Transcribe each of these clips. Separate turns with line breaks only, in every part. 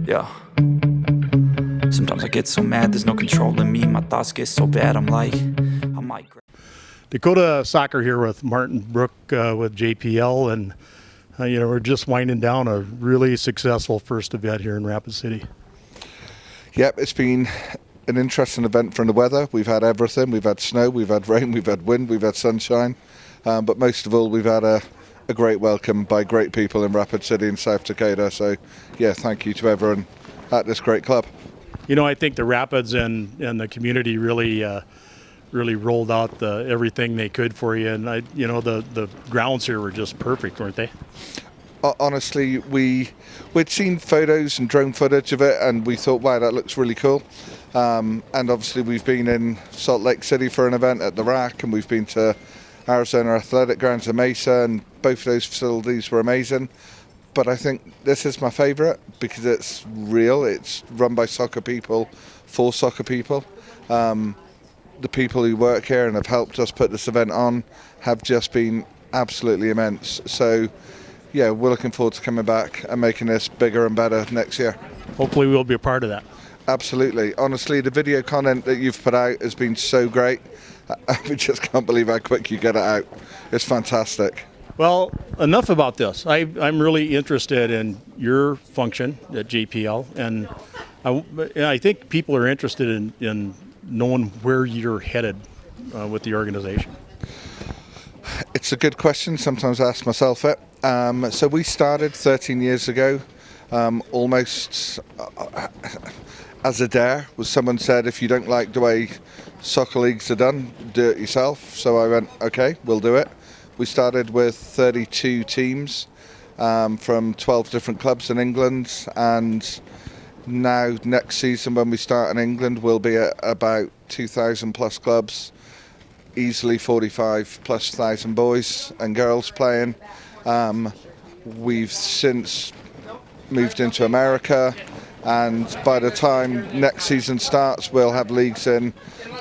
Yeah. Sometimes I get so mad, there's no controlling me. My thoughts get so bad, I'm like, I might.
Dakota Soccer here with Martin Brook with JPL, and we're just winding down a really successful first event here in Rapid City.
Yep, it's been an interesting event from the weather. We've had everything. We've had snow, we've had rain, we've had wind, we've had sunshine, but most of all, we've had a great welcome by great people in Rapid City in South Dakota. So, yeah, thank you to everyone at this great club.
I think the Rapids and the community really rolled out everything they could for you, and the grounds here were just perfect, weren't they?
Honestly, we'd seen photos and drone footage of it, and we thought, wow, that looks really cool. And obviously, we've been in Salt Lake City for an event at the RAC, and we've been to Arizona Athletic Grounds in Mesa, and both of those facilities were amazing. But I think this is my favourite because it's real. It's run by soccer people for soccer people. The people who work here and have helped us put this event on have just been absolutely immense. So, yeah, we're looking forward to coming back and making this bigger and better next year.
Hopefully we'll be a part of that.
Absolutely. Honestly, the video content that you've put out has been so great. We just can't believe how quick you get it out. It's fantastic.
Well, enough about this. I'm really interested in your function at JPL, and I think people are interested in knowing where you're headed with the organization.
It's a good question. Sometimes I ask myself it. So we started 13 years ago, almost as a dare. Someone said, if you don't like the way soccer leagues are done, do it yourself. So I went, okay, we'll do it. We started with 32 teams from 12 different clubs in England, and now next season when we start in England we'll be at about 2,000 plus clubs, easily 45 plus thousand boys and girls playing. We've since moved into America, and by the time next season starts we'll have leagues in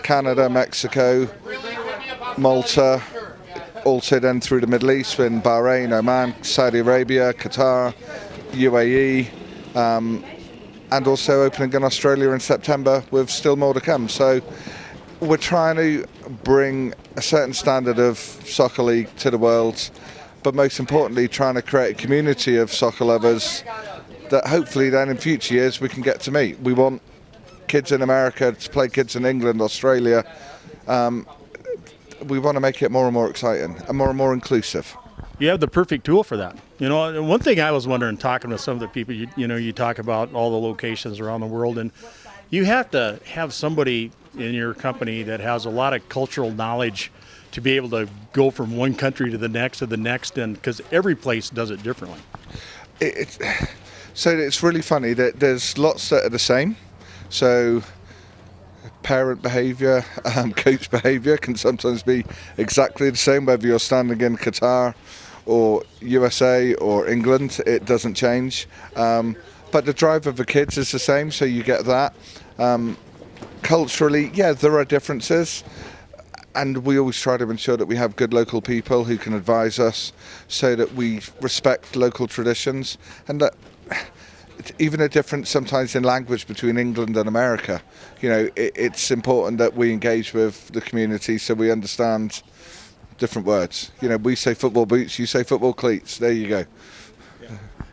Canada, Mexico, Malta, also then through the Middle East in Bahrain, Oman, Saudi Arabia, Qatar, UAE, and also opening in Australia in September with still more to come. So we're trying to bring a certain standard of soccer league to the world, but most importantly trying to create a community of soccer lovers that hopefully then in future years we can get to meet. We want kids in America to play kids in England, Australia. We want to make it more and more exciting and more inclusive.
You have the perfect tool for that. One thing I was wondering, talking to some of the people, you talk about all the locations around the world, and you have to have somebody in your company that has a lot of cultural knowledge to be able to go from one country to the next, and because every place does it differently.
So it's really funny that there's lots that are the same. So parent behaviour, coach behaviour can sometimes be exactly the same, whether you're standing in Qatar or USA or England, it doesn't change. But the drive of the kids is the same, so you get that. Culturally, yeah, there are differences, and we always try to ensure that we have good local people who can advise us so that we respect local traditions, and that even a difference sometimes in language between England and America. It's important that we engage with the community so we understand different words. We say football boots, you say football cleats. There you go.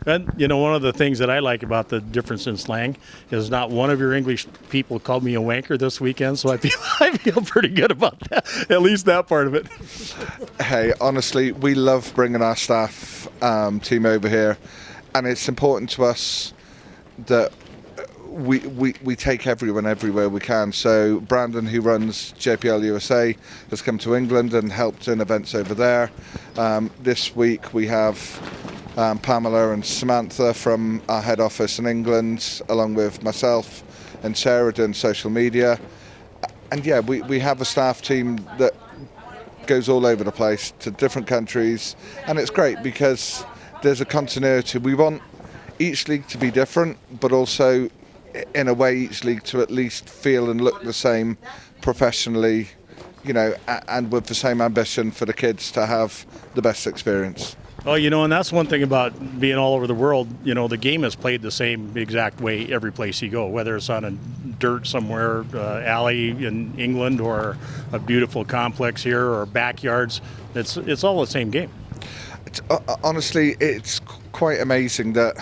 And one of the things that I like about the difference in slang is not one of your English people called me a wanker this weekend, so I feel pretty good about that, at least that part of it.
Hey, honestly, we love bringing our staff team over here, and it's important to us that we take everyone everywhere we can. So Brandon, who runs JPL USA, has come to England and helped in events over there. This week we have Pamela and Samantha from our head office in England, along with myself and Sarah doing social media. And yeah, we have a staff team that goes all over the place to different countries, and it's great because there's a continuity. We want each league to be different, but also in a way each league to at least feel and look the same professionally, and with the same ambition for the kids to have the best experience.
Oh, and that's one thing about being all over the world. The game is played the same exact way every place you go, whether it's on a dirt somewhere, alley in England, or a beautiful complex here, or backyards. It's all the same game.
Honestly, it's quite amazing that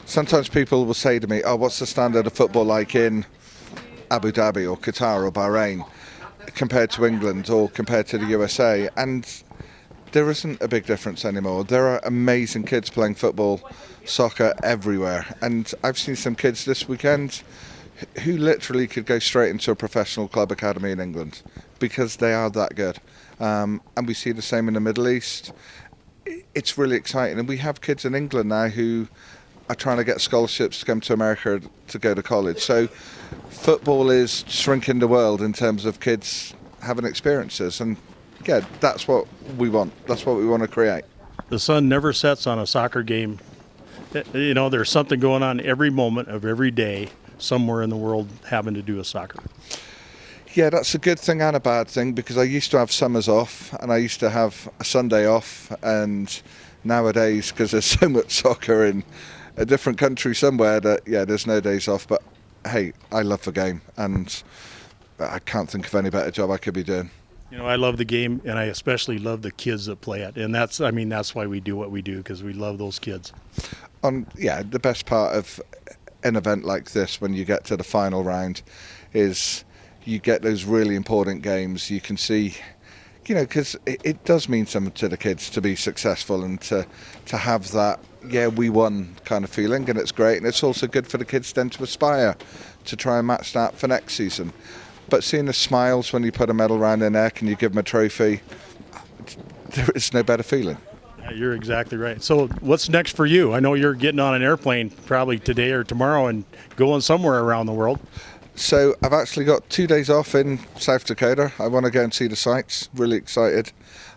sometimes people will say to me, "Oh, what's the standard of football like in Abu Dhabi or Qatar or Bahrain compared to England or compared to the USA?" And there isn't a big difference anymore. There are amazing kids playing football, soccer everywhere. And I've seen some kids this weekend who literally could go straight into a professional club academy in England because they are that good. And we see the same in the Middle East. It's really exciting. And we have kids in England now who are trying to get scholarships to come to America to go to college. So football is shrinking the world in terms of kids having experiences. And yeah, that's what we want. That's what we want to create.
The sun never sets on a soccer game. There's something going on every moment of every day somewhere in the world having to do with soccer.
Yeah, that's a good thing and a bad thing, because I used to have summers off and I used to have a Sunday off, and nowadays, because there's so much soccer in a different country somewhere, that there's no days off. But hey, I love the game and I can't think of any better job I could be doing.
I love the game, and I especially love the kids that play it. And that's why we do what we do, because we love those kids.
The best part of an event like this, when you get to the final round, is you get those really important games. You can see, because it does mean something to the kids to be successful and to have that, we won kind of feeling, and it's great. And it's also good for the kids then to aspire to try and match that for next season. But seeing the smiles when you put a medal around their neck and you give them a trophy, there is no better feeling.
Yeah, you're exactly right. So what's next for you? I know you're getting on an airplane probably today or tomorrow and going somewhere around the world.
So I've actually got 2 days off in South Dakota. I want to go and see the sights. Really excited.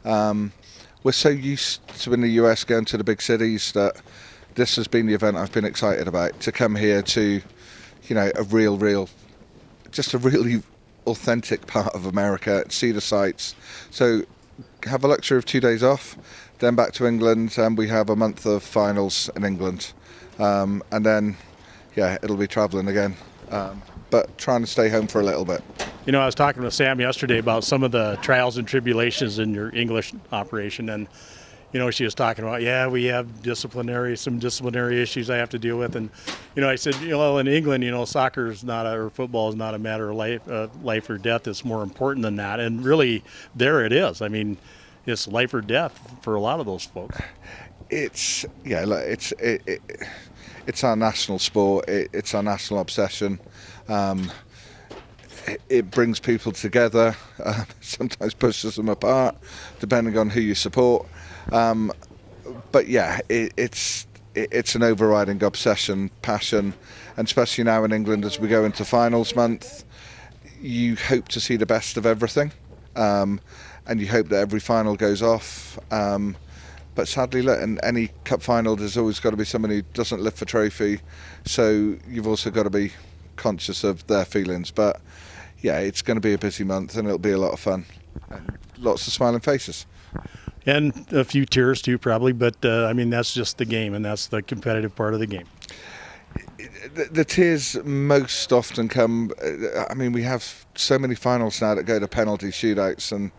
We're so used to in the US going to the big cities that this has been the event I've been excited about. To come here to, a really authentic part of America, see the sights. So have a luxury of 2 days off, then back to England, and we have a month of finals in England. And then, it'll be travelling again. But trying to stay home for a little bit.
I was talking with Sam yesterday about some of the trials and tribulations in your English operation, and she was talking about, we have some disciplinary issues I have to deal with, and I said, in England, soccer is or football is not a matter of life or death. It's more important than that, and really, there it is. I mean, it's life or death for a lot of those folks.
It's our national sport. It's our national obsession. It brings people together, sometimes pushes them apart, depending on who you support. But it's an overriding obsession, passion, and especially now in England as we go into finals month, you hope to see the best of everything, and you hope that every final goes off. But sadly, in any cup final, there's always got to be someone who doesn't live for trophy, so you've also got to be conscious of their feelings. But it's going to be a busy month, and it'll be a lot of fun. And lots of smiling faces.
And a few tears too, probably, but that's just the game, and that's the competitive part of the game.
The tears most often come, we have so many finals now that go to penalty shootouts, and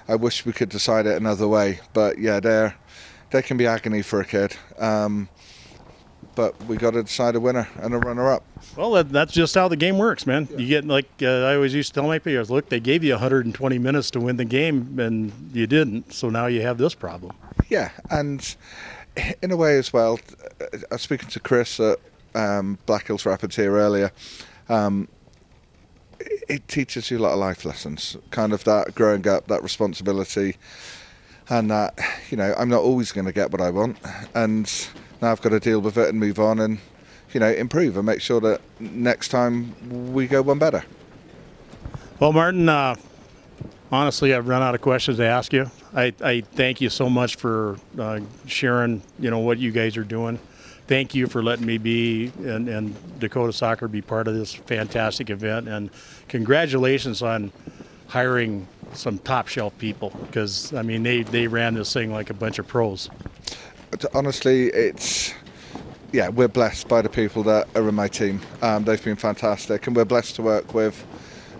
I wish we could decide it another way. But they can be agony for a kid. But we got to decide a winner and a runner-up.
Well, that's just how the game works, man. You get, I always used to tell my players, look, they gave you 120 minutes to win the game, and you didn't, so now you have this problem.
Yeah, and in a way as well, I was speaking to Chris at Black Hills Rapids here earlier. It teaches you a lot of life lessons, kind of that growing up, that responsibility, and that, I'm not always going to get what I want, and now I've got to deal with it and move on and, improve and make sure that next time we go one better.
Well, Martin, honestly, I've run out of questions to ask you. I thank you so much for sharing, what you guys are doing. Thank you for letting me be and Dakota Soccer be part of this fantastic event. And congratulations on hiring some top shelf people, because, they ran this thing like a bunch of pros.
honestly, we're blessed by the people that are in my team. They've been fantastic, and we're blessed to work with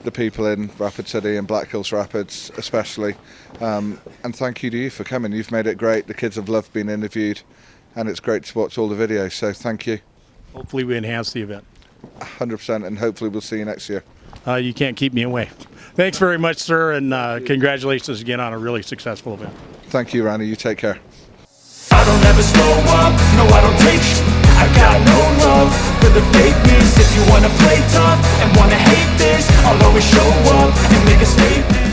the people in Rapid City and Black Hills Rapids especially. And thank you to you for coming. You've made it great. The kids have loved being interviewed, and it's great to watch all the videos, so thank you.
Hopefully we enhance the event.
100%, and hopefully we'll see you next year.
You can't keep me away. Thanks very much, sir, and congratulations again on a really successful event.
Thank you, Randy. You take care.
I don't ever slow up, no I don't take I got no love for the fakeness. If you wanna play tough and wanna hate this, I'll always show up and make a statement.